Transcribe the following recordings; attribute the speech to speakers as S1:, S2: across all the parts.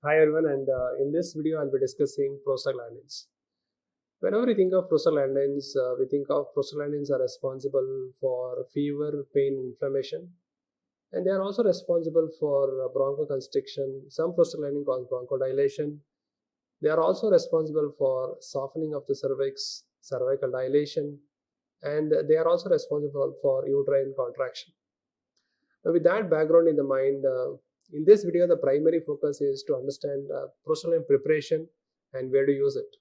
S1: Hi everyone, and in this video I'll be discussing prostaglandins. Whenever we think of prostaglandins, we think of prostaglandins are responsible for fever, pain, inflammation, and they are also responsible for bronchoconstriction. Some prostaglandins cause bronchodilation. They are also responsible for softening of the cervix, cervical dilation, and they are also responsible for uterine contraction. Now, with that background in the mind, in this video, the primary focus is to understand prostaglandin preparation and where to use it.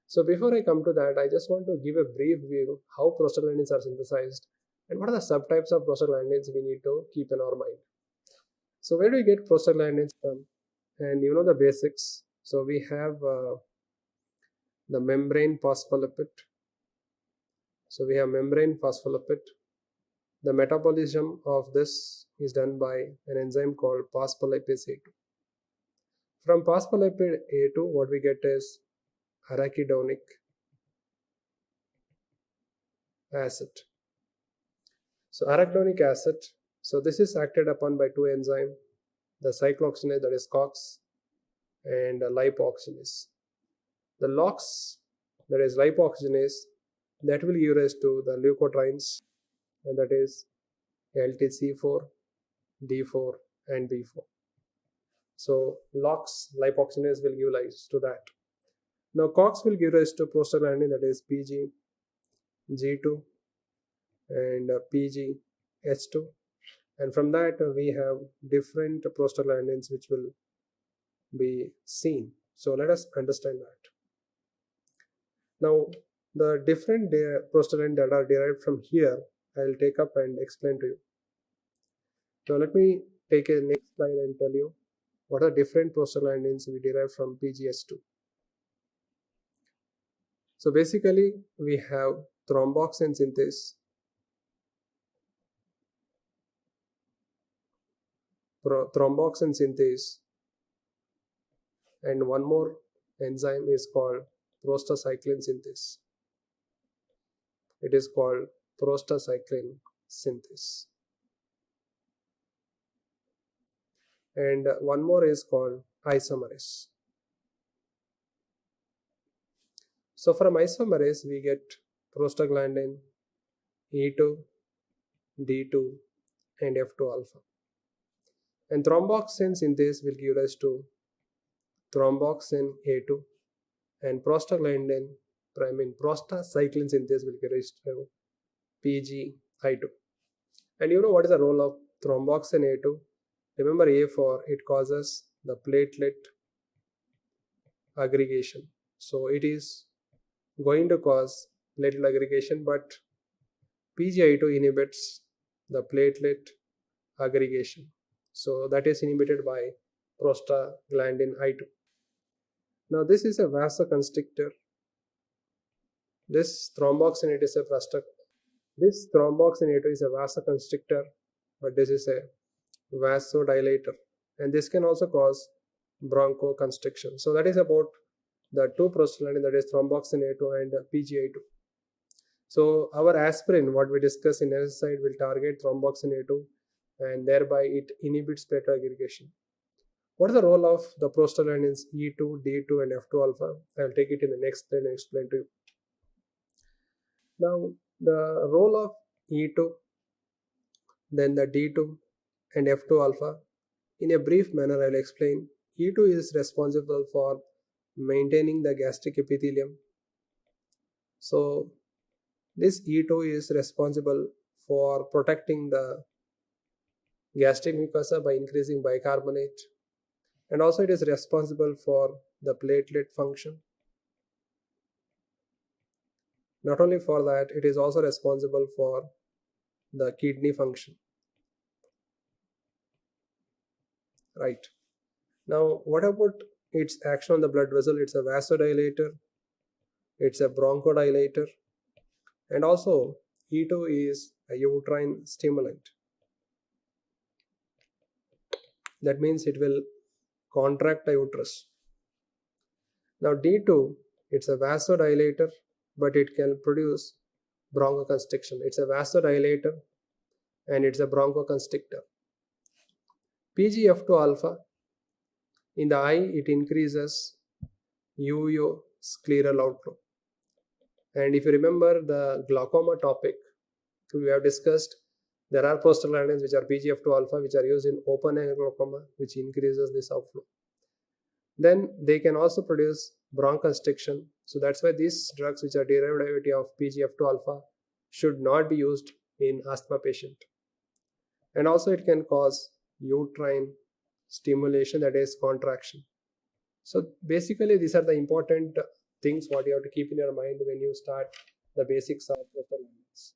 S1: So before I come to that, I just want to give a brief view how prostaglandins are synthesized and what are the subtypes of prostaglandins we need to keep in our mind. So where do we get prostaglandins from? And you know the basics. So we have the membrane phospholipid. So we have membrane phospholipid. The metabolism of this is done by an enzyme called phospholipase A2. From phospholipid A2, what we get is arachidonic acid. So arachidonic acid, so this is acted upon by two enzymes, the cyclooxygenase, that is COX, and lipoxygenase. The LOX, that is lipoxygenase, that will give rise to the leukotrienes, and that is LTC4, D4, and B4. So LOX, lipoxygenase, will give rise to that. Now COX will give rise to prostaglandin, that is PG, G2, and PGH2, and from that we have different prostaglandins which will be seen. So let us understand that. Now the different prostaglandins that are derived from here, I will take up and explain to you. Now let me take a next slide and tell you what are different prostaglandins we derive from PGH2. So basically we have thromboxane synthase, thromboxane synthase, and one more enzyme is called prostacyclin synthase. It is called prostacyclin synthase. And one more is called isomerase. So from isomerase we get prostaglandin, E2, D2, and F2 alpha. And thromboxane synthase will give rise to thromboxane A2, and prostacyclin synthase will give rise to PGI2. And you know what is the role of thromboxane A2? Remember A for it causes the platelet aggregation. So it is going to cause platelet aggregation, but PGI2 inhibits the platelet aggregation. So that is inhibited by prostaglandin I2. Now this is a vasoconstrictor. This thromboxane is a vasoconstrictor, but this is a vasodilator, and this can also cause bronchoconstriction. So that is about the two prostaglandins, that is thromboxane A2 and PGI2. So our aspirin, what we discussed in the side, will target thromboxane A2, and thereby it inhibits platelet aggregation. What is the role of the prostaglandins E2, D2, and F2 alpha? I will take it in the next slide and explain to you. Now the role of E2, then the D2 and F2 alpha, in a brief manner I will explain. E2 is responsible for maintaining the gastric epithelium. So this E2 is responsible for protecting the gastric mucosa by increasing bicarbonate, and also it is responsible for the platelet function. Not only for that, it is also responsible for the kidney function. Right. Now what about its action on the blood vessel? It's a vasodilator, it's a bronchodilator, and also E2 is a uterine stimulant. That means it will contract the uterus. Now D2, it's a vasodilator, but it can produce bronchoconstriction. It's a vasodilator and it's a bronchoconstrictor. PGF2 alpha, In the eye, it increases uveoscleral outflow. And if you remember the glaucoma topic, we have discussed there are prostaglandins which are PGF2 alpha which are used in open angle glaucoma, which increases this outflow. Then they can also produce bronchoconstriction. So that's why these drugs which are derivative of PGF2 alpha should not be used in asthma patient. And also it can cause uterine stimulation, that is contraction. So basically these are the important things what you have to keep in your mind when you start the basics of prostaglandins.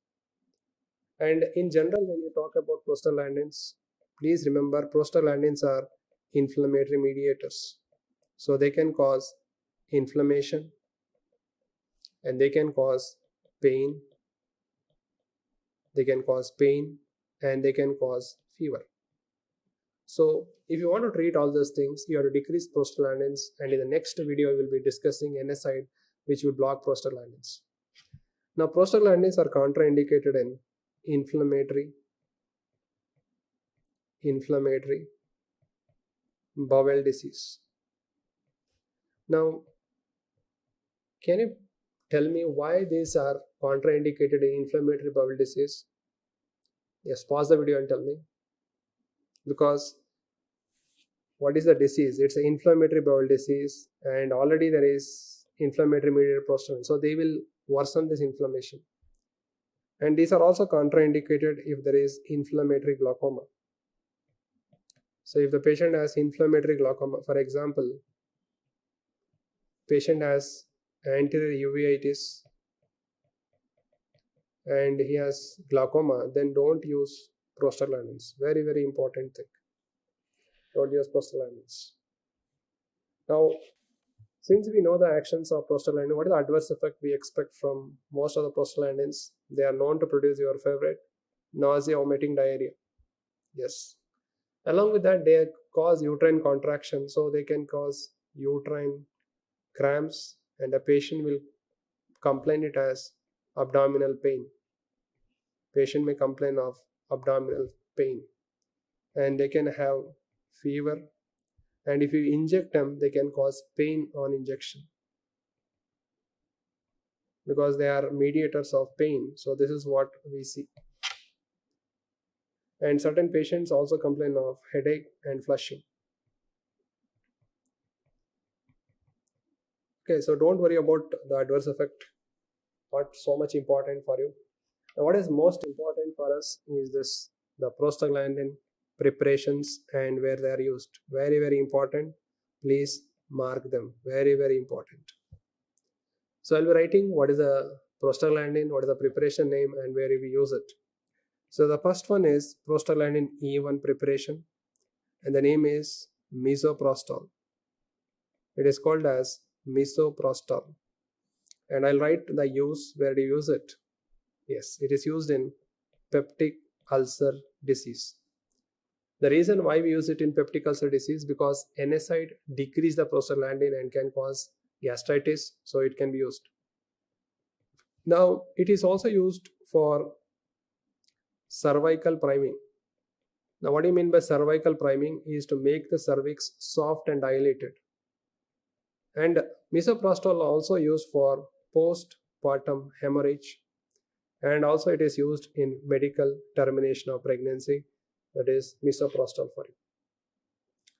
S1: And in general, when you talk about prostaglandins, please remember prostaglandins are inflammatory mediators. So they can cause inflammation and they can cause pain. They can cause pain and they can cause fever. So if you want to treat all those things, you have to decrease prostaglandins, and in the next video, we will be discussing NSAID, which will block prostaglandins. Now, prostaglandins are contraindicated in inflammatory bowel disease. Now, can you tell me why these are contraindicated in inflammatory bowel disease? Yes, pause the video and tell me. Because what is the disease? It's an inflammatory bowel disease, and already there is inflammatory mediated prostaglandin. So they will worsen this inflammation. And these are also contraindicated if there is inflammatory glaucoma. So if the patient has inflammatory glaucoma, for example, patient has anterior uveitis and he has glaucoma, then don't use prostaglandins. Very, very important thing. Don't use prostaglandins. Now, since we know the actions of prostaglandin, what is the adverse effect we expect from most of the prostaglandins? They are known to produce your favorite nausea, vomiting, diarrhea. Yes. Along with that, they cause uterine contraction, so they can cause uterine cramps, and the patient will complain it as abdominal pain. Patient may complain of abdominal pain, and they can have fever, and if you inject them, they can cause pain on injection because they are mediators of pain. So this is what we see. And certain patients also complain of headache and flushing. Okay, so don't worry about the adverse effect, not so much important for you. Now, what is most important for us is this, the prostaglandin preparations and where they are used. Very, very important. Please mark them. Very, very important. So I'll be writing what is the prostaglandin, what is the preparation name, and where we use it. So the first one is prostaglandin E1 preparation, and the name is misoprostol. It is called as misoprostol. And I'll write the use, where to use it. Yes, it is used in peptic ulcer disease. The reason why we use it in peptic ulcer disease because NSAID decrease the prostaglandin and can cause gastritis, so it can be used. Now, it is also used for cervical priming. Now, what do you mean by cervical priming is to make the cervix soft and dilated. And misoprostol also used for postpartum hemorrhage, and also it is used in medical termination of pregnancy, that is misoprostol for you.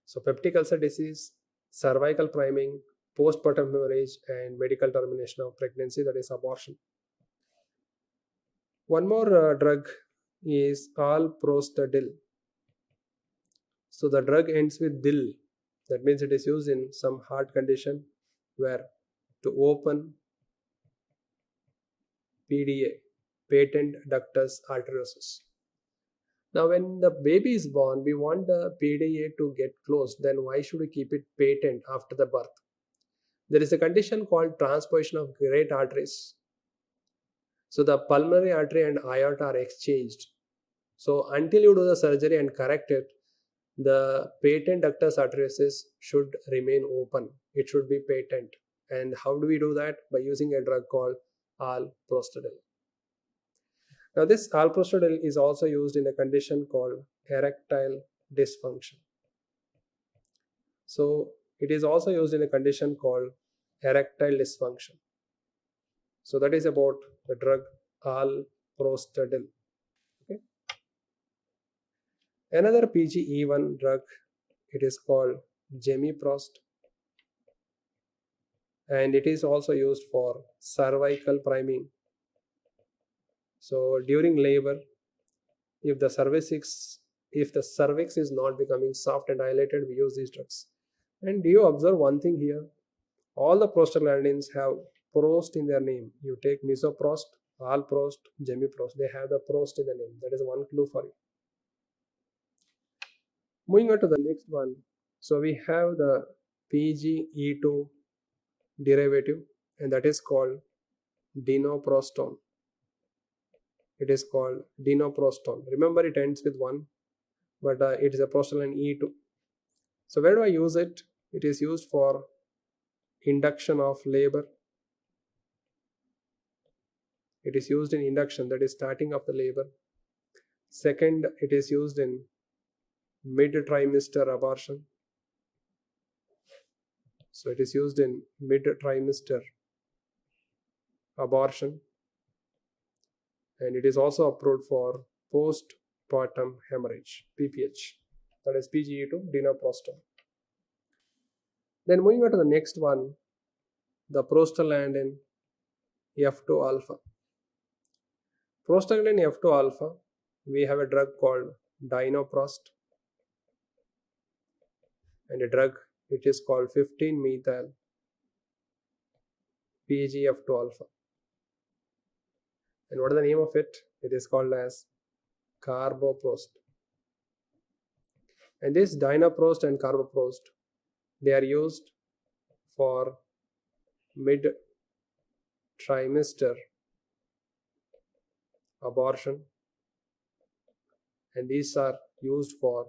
S1: So peptic ulcer disease, cervical priming, postpartum hemorrhage, and medical termination of pregnancy, that is abortion. One more drug is alprostadil. So the drug ends with dil. That means it is used in some heart condition where to open PDA, patent ductus arteriosus. Now when the baby is born, we want the PDA to get closed. Then why should we keep it patent after the birth? There is a condition called transposition of great arteries. So the pulmonary artery and aorta are exchanged. So until you do the surgery and correct it, the patent ductus arteriosus should remain open. It should be patent. And how do we do that? By using a drug called alprostadil. Now this alprostadil is also used in a condition called erectile dysfunction. So It is also used in a condition called erectile dysfunction. So that is about the drug alprostadil. Okay. Another PGE1 drug, it is called gemiprost, and it is also used for cervical priming. So during labor, if the cervix is not becoming soft and dilated, we use these drugs. And do you observe one thing here? All the prostaglandins have prost in their name. You take misoprost, alprost, gemiprost, they have the prost in the name. That is one clue for you. Moving on to the next one. So we have the PGE2 derivative, and that is called dinoprostone. It is called dinoprostone. Remember, it ends with 1, but it is a prostaglandin E2. So where do I use it? It is used for induction of labor. It is used in induction, that is starting of the labor. Second, it is used in mid-trimester abortion. So it is used in mid-trimester abortion, and it is also approved for postpartum hemorrhage, PPH. That is PGE2 dinoprostone. Then moving on to the next one, the prostaglandin F2 alpha. Prostaglandin F2 alpha, we have a drug called dinoprost, and a drug which is called 15-methyl PGF2 alpha. And what is the name of it? It is called as carboprost. And this dinoprost and carboprost, they are used for mid-trimester abortion, and these are used for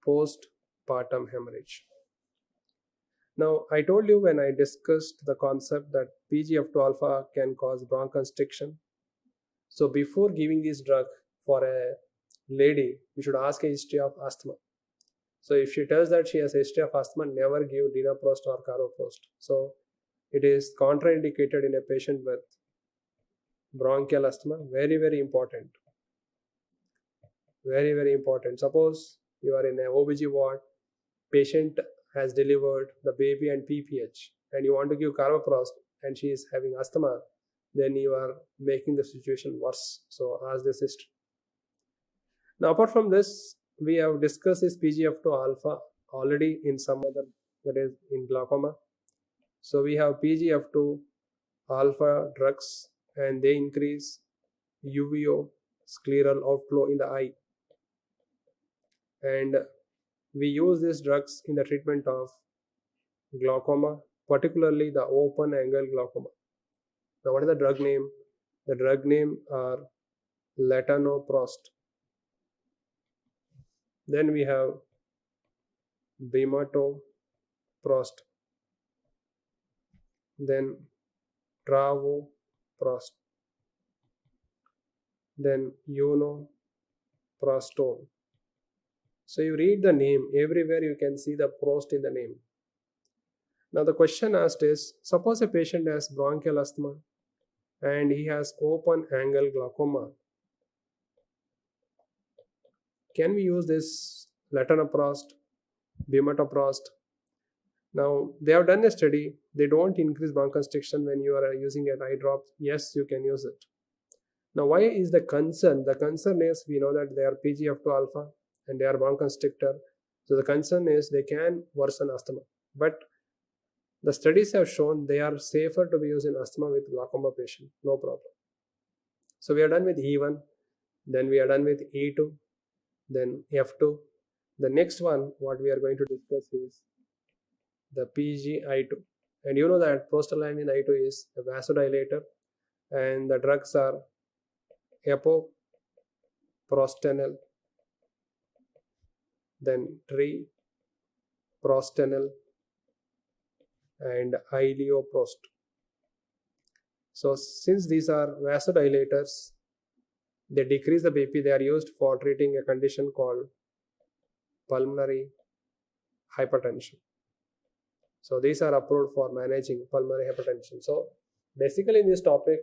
S1: postpartum hemorrhage. Now, I told you when I discussed the concept that PGF2 alpha can cause bronchoconstriction. So before giving this drug for a lady, you should ask a history of asthma. So if she tells that she has a history of asthma, never give dinoprost or carboprost. So it is contraindicated in a patient with bronchial asthma. Very, very important. Very, very important. Suppose you are in a OBG ward, patient has delivered the baby and PPH, and you want to give carboprost and she is having asthma, then you are making the situation worse. So ask this history. Now, apart from this, we have discussed this PGF2 alpha already in some other, that is in glaucoma. So we have PGF2 alpha drugs, and they increase UVO scleral outflow in the eye. And we use these drugs in the treatment of glaucoma, particularly the open angle glaucoma. Now, what is the drug name? The drug name are latanoprost. Then we have bimatoprost. Then travoprost. Then unoprostone. So you read the name, everywhere you can see the prost in the name. Now the question asked is, suppose a patient has bronchial asthma and he has open angle glaucoma. Can we use this latanoprost, bimatoprost? Now they have done a study. They don't increase bronchoconstriction when you are using an eye drop. Yes, you can use it. Now why is the concern? The concern is, we know that they are PGF2 alpha and they are bronchoconstrictor. So the concern is they can worsen asthma. But the studies have shown they are safer to be used in asthma with glaucoma patient. No problem. So we are done with E1. Then we are done with E2. Then F2. The next one, what we are going to discuss is the PGI2. And you know that prostaglandin I2 is a vasodilator, and the drugs are epoprostenol, then treprostenol, and ioprost. So since these are vasodilators, they decrease the BP. They are used for treating a condition called pulmonary hypertension. So these are approved for managing pulmonary hypertension. So basically in this topic,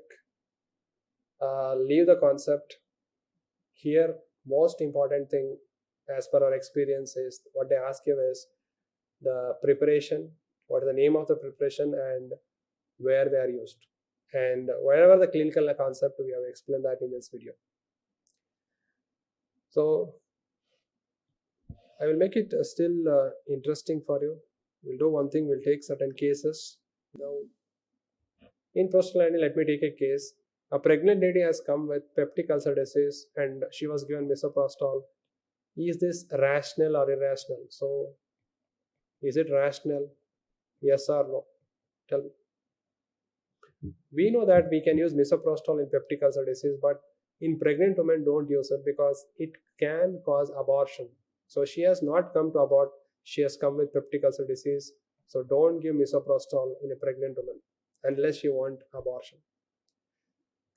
S1: leave the concept here. Most important thing as per our experience is what they ask you is the preparation, what is the name of the preparation and where they are used. And whatever the clinical concept, we have explained that in this video. So I will make it still interesting for you. We'll do one thing, we'll take certain cases. Now, in prostaglandin, let me take a case. A pregnant lady has come with peptic ulcer disease and she was given misoprostol. Is this rational or irrational? So, is it rational? Yes or no? Tell me. We know that we can use misoprostol in peptic ulcer disease, but in pregnant women, don't use it because it can cause abortion. So she has not come to abort, she has come with peptic ulcer disease. So don't give misoprostol in a pregnant woman unless you want abortion.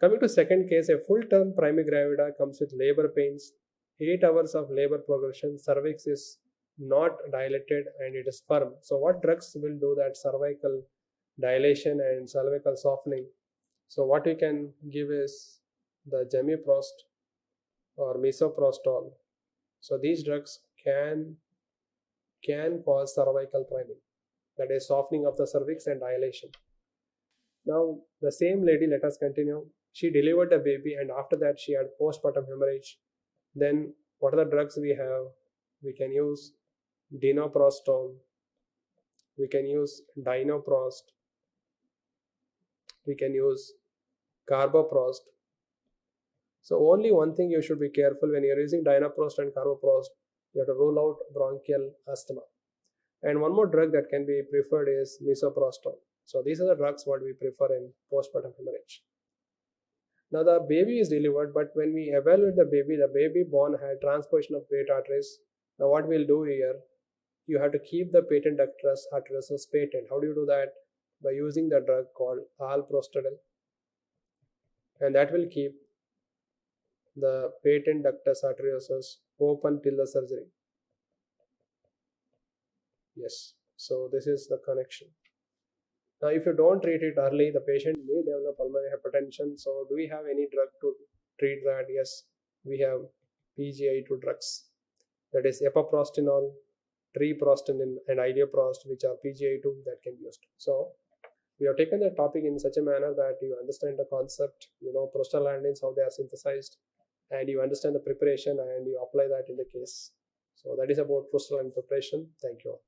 S1: Coming to second case, a full-term primary gravida comes with labor pains, 8 hours of labor progression, cervix is not dilated and it is firm. So what drugs will do that cervical dilation and cervical softening? So what we can give is the gemiprost or misoprostol. So these drugs can cause cervical priming, that is softening of the cervix and dilation. Now the same lady, let us continue. She delivered the baby and after that she had postpartum hemorrhage. Then what are the drugs we have? We can use dinoprostone, we can use dinoprost, we can use carboprost. So only one thing you should be careful when you're using dinoprost and carboprost, you have to rule out bronchial asthma. And one more drug that can be preferred is misoprostol. So these are the drugs what we prefer in postpartum hemorrhage. Now the baby is delivered, but when we evaluate the baby born had transposition of great arteries. Now what we'll do here, you have to keep the patent ductus arteriosus patent. How do you do that? By using the drug called alprostadil, and that will keep the patent ductus arteriosus open till the surgery. Yes, so this is the connection. Now if you don't treat it early, the patient may develop pulmonary hypertension. So do we have any drug to treat that? Yes, we have PGI2 drugs, that is epoprostinol, treprostinil and idioprost, which are PGI2 that can be used. So we have taken the topic in such a manner that you understand the concept, you know prostaglandins, how they are synthesized, and you understand the preparation and you apply that in the case. So that is about prostaglandin preparation. Thank you all.